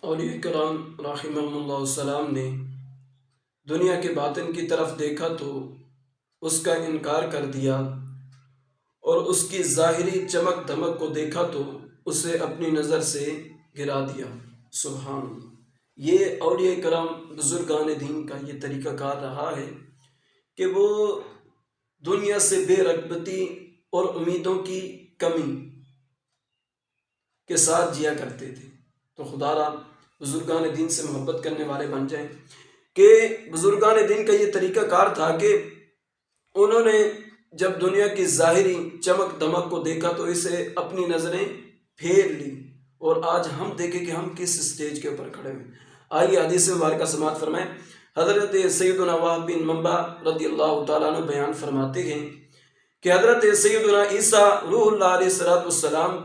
اولیاء کرام رحمہم اللہ السلام نے دنیا کے باطن کی طرف دیکھا تو اس کا انکار کر دیا، اور اس کی ظاہری چمک دمک کو دیکھا تو اسے اپنی نظر سے گرا دیا۔ سبحان اللہ! یہ اولیاء کرام بزرگان دین کا یہ طریقہ کار رہا ہے کہ وہ دنیا سے بے رغبتی اور امیدوں کی کمی کے ساتھ جیا کرتے تھے۔ تو خدا را بزرگان دین سے محبت کرنے والے بن جائیں کہ بزرگان دین کا یہ طریقہ کار تھا کہ انہوں نے جب دنیا کی ظاہری چمک دمک کو دیکھا تو اسے اپنی نظریں پھیر لی، اور آج ہم دیکھیں کہ ہم کس سٹیج کے اوپر کھڑے ہوئے۔ آئیے حدیث مبارکہ سماعت فرمائیں۔ حضرت سیدنا وہب بن منبع رضی اللہ تعالیٰ عنہ بیان فرماتے ہیں کہ حضرت سیدنا عیسیٰ روح اللہ علیہ السلام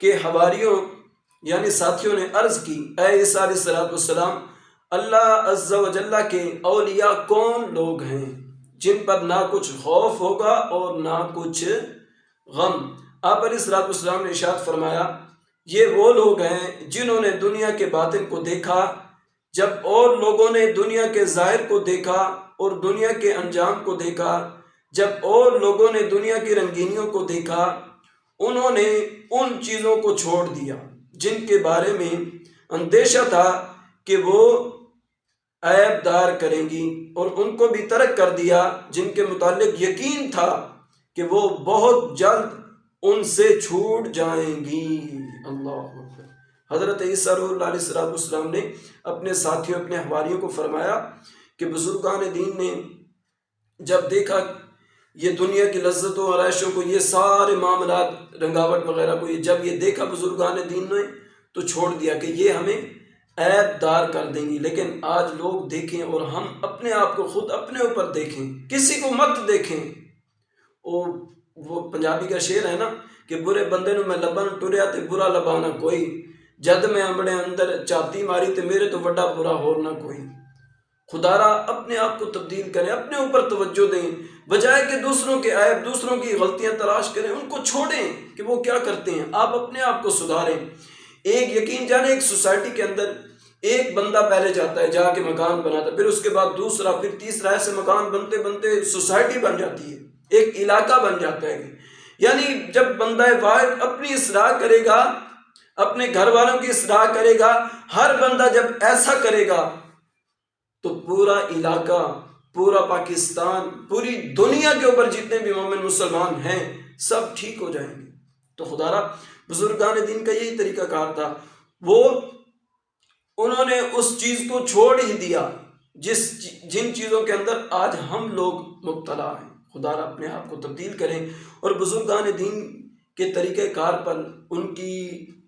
کے حواریوں یعنی ساتھیوں نے عرض کی، اے عیسیٰ علیہ السلام، اللہ عز و جل کے اولیاء کون لوگ ہیں جن پر نہ کچھ خوف ہوگا اور نہ کچھ غم؟ آپ علیہ السلام نے ارشاد فرمایا، یہ وہ لوگ ہیں جنہوں نے دنیا کے باطن کو دیکھا جب اور لوگوں نے دنیا کے ظاہر کو دیکھا اور دنیا کے انجام کو دیکھا، جب اور لوگوں نے دنیا کی رنگینیوں کو دیکھا، انہوں نے ان چیزوں کو چھوڑ دیا جن کے بارے میں اندیشہ تھا کہ وہ عیب دار کریں گی، اور ان کو بھی ترک کر دیا جن کے متعلق یقین تھا کہ وہ بہت جلد ان سے چھوٹ جائیں گی۔ اللہ اکبر! حضرت عیسیٰ روح اللہ علیہ السلام نے اپنے ساتھیوں اپنے حواریوں کو فرمایا کہ بزرگان دین نے جب دیکھا یہ دنیا کی لذتوں اور عیشوں کو، یہ سارے معاملات رنگاوٹ وغیرہ کو، جب یہ دیکھا بزرگان دین نے تو چھوڑ دیا کہ یہ ہمیں عیب دار کر دیں گی۔ لیکن آج لوگ دیکھیں اور ہم اپنے آپ کو خود اپنے اوپر دیکھیں، کسی کو مت دیکھیں۔ وہ پنجابی کا شعر ہے نا کہ برے بندے نو میں لبن ٹریا تے برا لبانا کوئی، جد میں اپنے اندر چاتی ماری تے میرے تو بڑا برا ہور نہ کوئی۔ خدا را اپنے آپ کو تبدیل کریں، اپنے اوپر توجہ دیں، بجائے کہ دوسروں کے عیب دوسروں کی غلطیاں تلاش کریں، ان کو چھوڑیں کہ وہ کیا کرتے ہیں، آپ اپنے آپ کو سدھاریں۔ ایک یقین جانے ایک سوسائٹی کے اندر ایک بندہ پہلے جاتا ہے، جا کے مکان بناتا ہے، پھر اس کے بعد دوسرا، پھر تیسرا، ایسے مکان بنتے بنتے سوسائٹی بن جاتی ہے، ایک علاقہ بن جاتا ہے۔ یعنی جب بندہ واحد اپنی اصلاح کرے گا، اپنے گھر والوں کی اصلاح کرے گا، ہر بندہ جب ایسا کرے گا تو پورا علاقہ، پورا پاکستان، پوری دنیا کے اوپر جتنے بھی مومن مسلمان ہیں سب ٹھیک ہو جائیں گے۔ تو خدا را بزرگان دین کا یہی طریقہ کار تھا، انہوں نے اس چیز کو چھوڑ ہی دیا جن چیزوں کے اندر آج ہم لوگ مبتلا ہیں۔ خدا را اپنے آپ کو تبدیل کریں اور بزرگان دین کے طریقہ کار پر، ان کی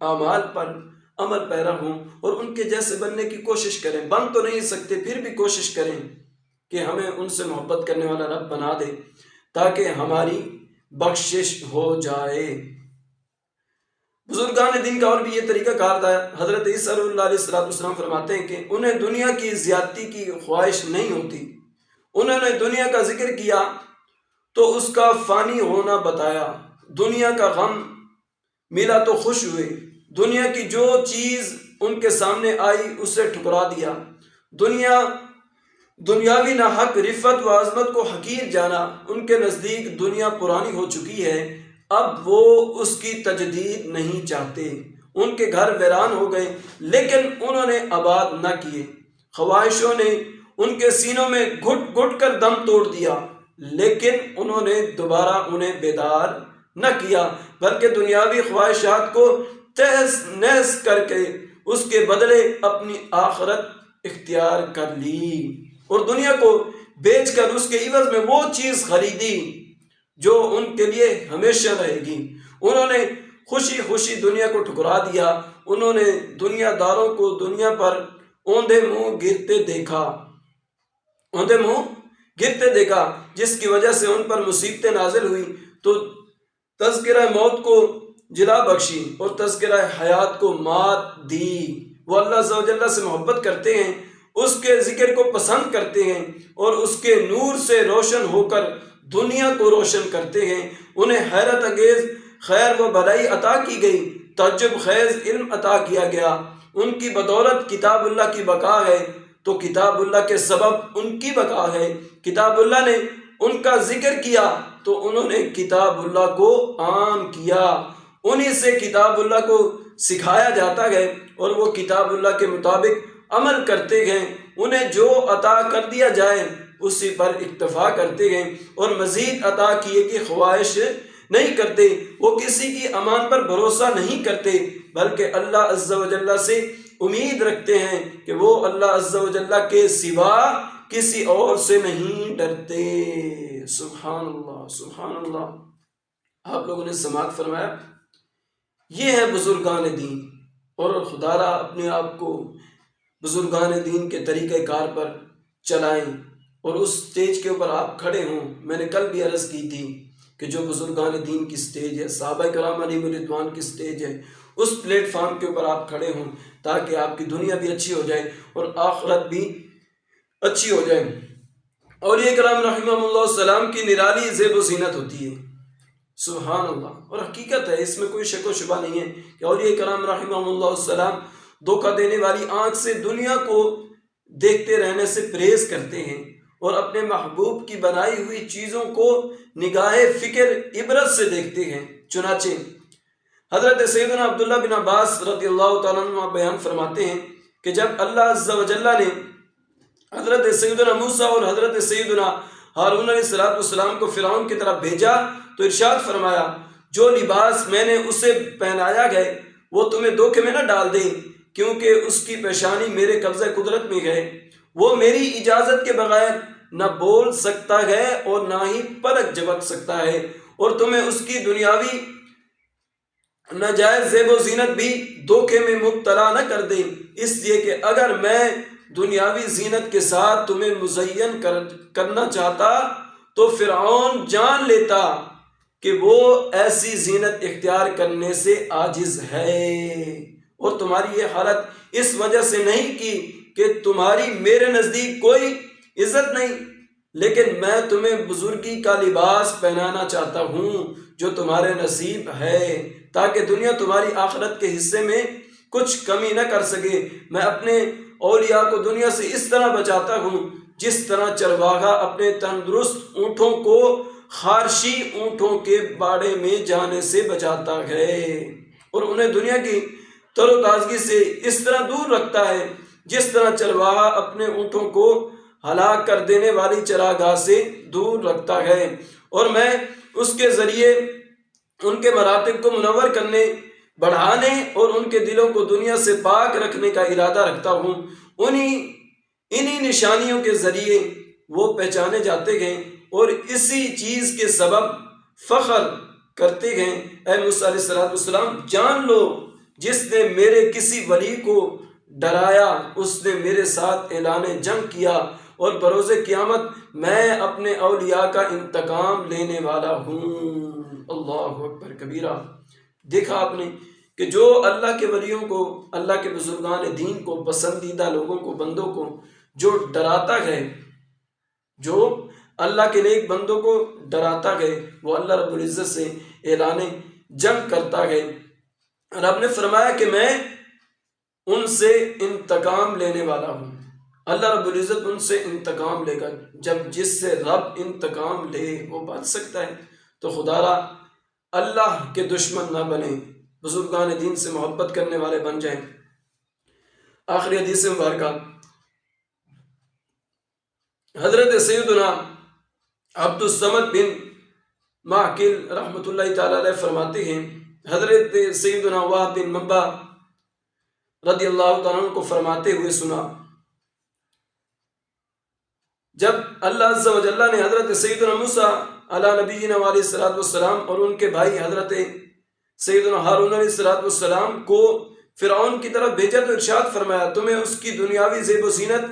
اعمال پر عمل پیرا ہوں اور ان کے جیسے بننے کی کوشش کریں۔ بن تو نہیں سکتے، پھر بھی کوشش کریں کہ ہمیں ان سے محبت کرنے والا رب بنا دے تاکہ ہماری بخشش ہو جائے۔ بزرگان دین کا اور بھی یہ طریقہ کار تھا۔ حضرت عیسیٰ اللہ علیہ السلام فرماتے ہیں کہ انہیں دنیا کی زیادتی کی خواہش نہیں ہوتی، انہوں نے دنیا کا ذکر کیا تو اس کا فانی ہونا بتایا، دنیا کا غم ملا تو خوش ہوئے، دنیا کی جو چیز ان کے سامنے آئی اسے ٹھکرا دیا، دنیاوی نہ حق رفت و عظمت کو حقیر جانا، ان کے نزدیک دنیا پرانی ہو چکی ہے، اب وہ اس کی تجدید نہیں چاہتے، ان کے گھر ویران ہو گئے لیکن انہوں نے آباد نہ کیے، خواہشوں نے ان کے سینوں میں گھٹ گھٹ کر دم توڑ دیا لیکن انہوں نے دوبارہ انہیں بیدار نہ کیا، بلکہ دنیاوی خواہشات کو تہس نہس کر کے اس کے بدلے اپنی آخرت اختیار کر لی، اور دنیا کو بیچ کر اس کے عوض میں وہ چیز خریدی جو ان کے لیے ہمیشہ رہے گی۔ انہوں نے خوشی خوشی دنیا کو ٹھکرا دیا، انہوں نے دنیا داروں کو دنیا پر اوندے منہ گرتے دیکھا جس کی وجہ سے ان پر مصیبتیں نازل ہوئی، تو تذکرہ موت کو جلا بخشی اور تذکرہ حیات کو مات دی۔ وہ اللہ عز و جل سے محبت کرتے ہیں، اس کے ذکر کو پسند کرتے ہیں اور اس کے نور سے روشن ہو کر دنیا کو روشن کرتے ہیں۔ انہیں حیرت انگیز خیر و بھلائی عطا کی گئی، تعجب خیز علم عطا کیا گیا، ان کی بدولت کتاب اللہ کی بقا ہے، تو کتاب اللہ کے سبب ان کی بقا ہے۔ کتاب اللہ نے ان کا ذکر کیا تو انہوں نے کتاب اللہ کو عام کیا، انہی سے کتاب اللہ کو سکھایا جاتا ہے اور وہ کتاب اللہ کے مطابق عمل کرتے ہیں۔ انہیں جو عطا کر دیا جائے اسی پر اکتفا کرتے ہیں اور مزید عطا کیے کی خواہش نہیں کرتے۔ وہ کسی کی امان پر بھروسہ نہیں کرتے بلکہ اللہ عز و جل سے امید رکھتے ہیں کہ وہ اللہ عز و جل کے سوا کسی اور سے نہیں ڈرتے۔ سبحان اللہ، سبحان اللہ۔ آپ لوگوں نے سماعت فرمایا، یہ ہے بزرگان دین، اور خدا را اپنے آپ کو بزرگان دین کے طریقہ کار پر چلائیں اور اس سٹیج کے اوپر آپ کھڑے ہوں۔ میں نے کل بھی عرض کی تھی کہ جو بزرگان دین کی سٹیج ہے، صحابہ کرام علیہم رضوان کی سٹیج ہے، اس پلیٹ فارم کے اوپر آپ کھڑے ہوں تاکہ آپ کی دنیا بھی اچھی ہو جائے اور آخرت بھی اچھی ہو جائے۔ اولیاء کرام رحمہم اللہ السلام کی نرالی زیب و زینت ہوتی ہے، سبحان اللہ، اور حقیقت ہے، اس میں کوئی شک و شبہ نہیں ہے کہ اولیاء کرام رحمہم اللہ السلام دھوکہ دینے والی آنکھ سے دنیا کو دیکھتے رہنے سے پرہیز کرتے ہیں اور اپنے محبوب کی بنائی ہوئی چیزوں کو نگاہ فکر عبرت سے دیکھتے ہیں۔ چنانچہ حضرت سیدنا عبداللہ بن عباس رضی اللہ تعالیٰ عنہ بیان فرماتے ہیں کہ جب اللہ عز و جل نے حضرت سیدنا موسیٰ اور حضرت سیدنا ہارون علیہ السلام کو فرعون کی طرف بھیجا تو ارشاد فرمایا، جو لباس میں نے اسے پہنایا گئے وہ تمہیں دھوکے میں نہ ڈال دے، کیونکہ اس کی پیشانی میرے قبضہ قدرت میں ہے، وہ میری اجازت کے بغیر نہ بول سکتا ہے اور نہ ہی پلک جھپک سکتا ہے، اور تمہیں اس کی دنیاوی ناجائز زیب و زینت بھی دھوکے میں مبتلا نہ کر دے، اس لیے کہ اگر میں دنیاوی زینت کے ساتھ تمہیں مزین کرنا چاہتا تو فرعون جان لیتا کہ وہ ایسی زینت اختیار کرنے سے عاجز ہے، اور تمہاری یہ حالت اس وجہ سے نہیں کی کہ تمہاری میرے نزدیک کوئی عزت نہیں، لیکن میں تمہیں بزرگی کا لباس پہنانا چاہتا ہوں جو تمہارے نصیب ہے، تاکہ دنیا تمہاری آخرت کے حصے میں کچھ کمی نہ کر سکے۔ میں اپنے اولیاء کو دنیا سے اس طرح بچاتا ہوں جس طرح چرواہا اپنے تندرست اونٹوں کو خارشی اونٹوں کے باڑے میں جانے سے بچاتا ہے، اور انہیں دنیا کی تر و تازگی سے اس طرح دور رکھتا ہے جس طرح چرواہا اپنے اونٹوں کو ہلاک کر دینے والی چراگاہ سے دور رکھتا ہے، اور میں اس کے ذریعے ان کے مراتب کو منور کرنے، بڑھانے اور ان کے دلوں کو دنیا سے پاک رکھنے کا ارادہ رکھتا ہوں۔ انہی نشانیوں کے ذریعے وہ پہچانے جاتے ہیں اور اسی چیز کے سبب فخر کرتے ہیں۔ اے موسیٰ علیہ السلام، جان لو جس نے میرے کسی ولی کو ڈرایا اس نے میرے ساتھ اعلان جنگ کیا، اور بروز قیامت میں اپنے اولیاء کا انتقام لینے والا ہوں۔ اللہ اکبر کبیرہ۔ دیکھا آپ نے کہ جو اللہ کے ولیوں کو، اللہ کے بزرگان دین کو، پسندیدہ لوگوں کو، بندوں کو جو ڈراتا ہے، جو اللہ کے نیک بندوں کو ڈراتا ہے، وہ اللہ رب العزت سے اعلان جنگ کرتا ہے۔ رب نے فرمایا کہ میں ان سے انتقام لینے والا ہوں۔ اللہ رب العزت ان سے انتقام لے گا۔ جب جس سے رب انتقام لے وہ بچ سکتا ہے، تو خدا را اللہ کے دشمن نہ بنے، بزرگان دین سے محبت کرنے والے بن جائیں۔ آخری حدیث مبارکہ حضرت سیدنا عبد الصمد بن معقل رحمۃ اللہ تعالی علیہ فرماتے ہیں، حضرت سیدنا وہب بن منبع رضی اللہ تعالیٰ عنہ کو فرماتے ہوئے سنا، جب اللہ عز و جل نے حضرت سیدنا موسیٰ علی نبینا علیہ السلام اور ان کے بھائی حضرت سیدنا ہارون علیہ السلام کو فرعون کی طرف بھیجا تو ارشاد فرمایا، تمہیں اس کی دنیاوی زیب و زینت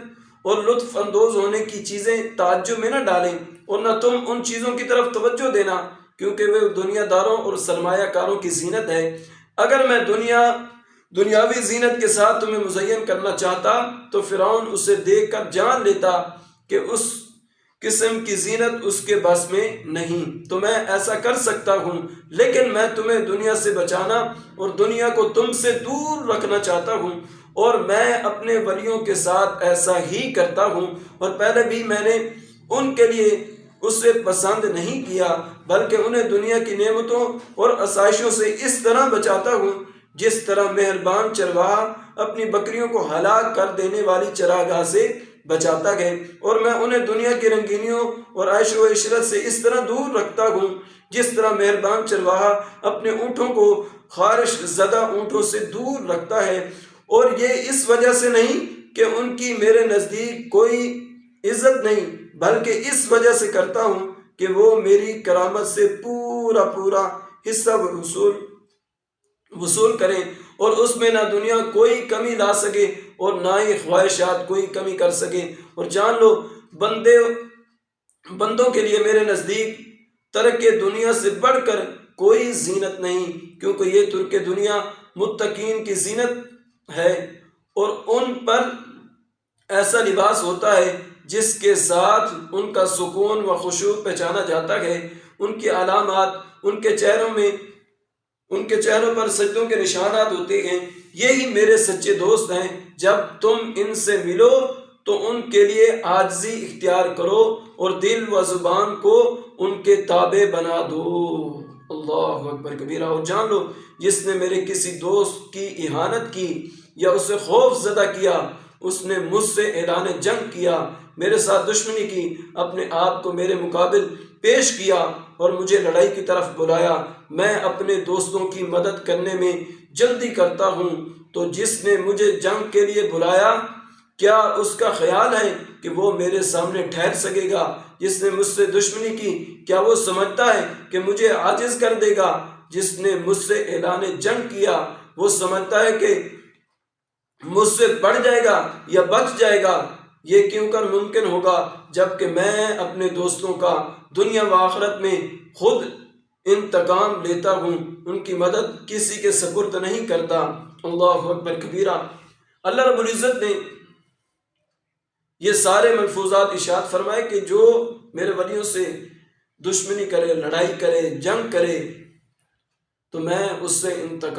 اور لطف اندوز ہونے کی چیزیں تعجب میں نہ ڈالیں، اور نہ تم ان چیزوں کی طرف توجہ دینا، کیونکہ وہ دنیا داروں اور سرمایہ کاروں کی زینت ہے۔ اگر میں دنیاوی زینت کے ساتھ تمہیں مزین کرنا چاہتا تو فرعون اسے دیکھ کر جان لیتا قسم کی زینت اس کے بس میں نہیں، تو میں ایسا کر سکتا ہوں، لیکن میں تمہیں دنیا سے بچانا اور دنیا کو تم سے دور رکھنا چاہتا ہوں، اور میں اپنے ولیوں کے ساتھ ایسا ہی کرتا ہوں، اور پہلے بھی میں نے ان کے لیے اسے پسند نہیں کیا، بلکہ انہیں دنیا کی نعمتوں اور آسائشوں سے اس طرح بچاتا ہوں جس طرح مہربان چرواہا اپنی بکریوں کو ہلاک کر دینے والی چراگاہ سے بچاتا ہے، اور میں انہیں دنیا کی رنگینیوں اور عیش و عشرت سے اس طرح دور رکھتا ہوں جس طرح مہربان چرواہا اپنے اونٹوں کو خارش زدہ اونٹوں سے دور رکھتا ہے، اور یہ اس وجہ سے نہیں کہ ان کی میرے نزدیک کوئی عزت نہیں، بلکہ اس وجہ سے کرتا ہوں کہ وہ میری کرامت سے پورا پورا حصہ وصول کریں، اور اس میں نہ دنیا کوئی کمی لا سکے اور نہ ہی خواہشات کوئی کمی کر سکے۔ اور جان لو بندوں کے لیے میرے نزدیک ترک دنیا سے بڑھ کر کوئی زینت نہیں، کیونکہ یہ ترک دنیا متقین کی زینت ہے، اور ان پر ایسا لباس ہوتا ہے جس کے ساتھ ان کا سکون و خشوع پہچانا جاتا ہے۔ ان کی علامات ان کے چہروں پر سجدوں کے نشانات ہوتے ہیں۔ یہی میرے سچے دوست ہیں، جب تم ان سے ملو تو ان کے لیے عاجزی اختیار کرو اور دل و زبان کو ان کے تابع بنا دو۔ اللہ اکبر کبیرہ۔ اور جان لو جس نے میرے کسی دوست کی اہانت کی یا اسے خوف زدہ کیا، اس نے مجھ سے اعلان جنگ کیا، میرے ساتھ دشمنی کی، اپنے آپ کو میرے مقابل پیش کیا اور مجھے لڑائی کی طرف بلایا۔ میں اپنے دوستوں کی مدد کرنے میں جلدی کرتا ہوں، تو جس نے مجھے جنگ کے لیے بلایا کیا اس کا خیال ہے کہ وہ میرے سامنے ٹھہر سکے گا؟ جس نے مجھ سے دشمنی کی کیا وہ سمجھتا ہے کہ مجھے عاجز کر دے گا؟ جس نے مجھ سے اعلان جنگ کیا وہ سمجھتا ہے کہ مجھ سے بڑھ جائے گا یا بچ جائے گا؟ یہ کیوں کر ممکن ہوگا جبکہ میں اپنے دوستوں کا دنیا و آخرت میں خود انتقام لیتا ہوں، ان کی مدد کسی کے سپرد نہیں کرتا۔ اللہ اکبر کبیرہ۔ اللہ رب العزت نے یہ سارے ملفوظات ارشاد فرمائے کہ جو میرے ولیوں سے دشمنی کرے، لڑائی کرے، جنگ کرے، تو میں اس سے انتقام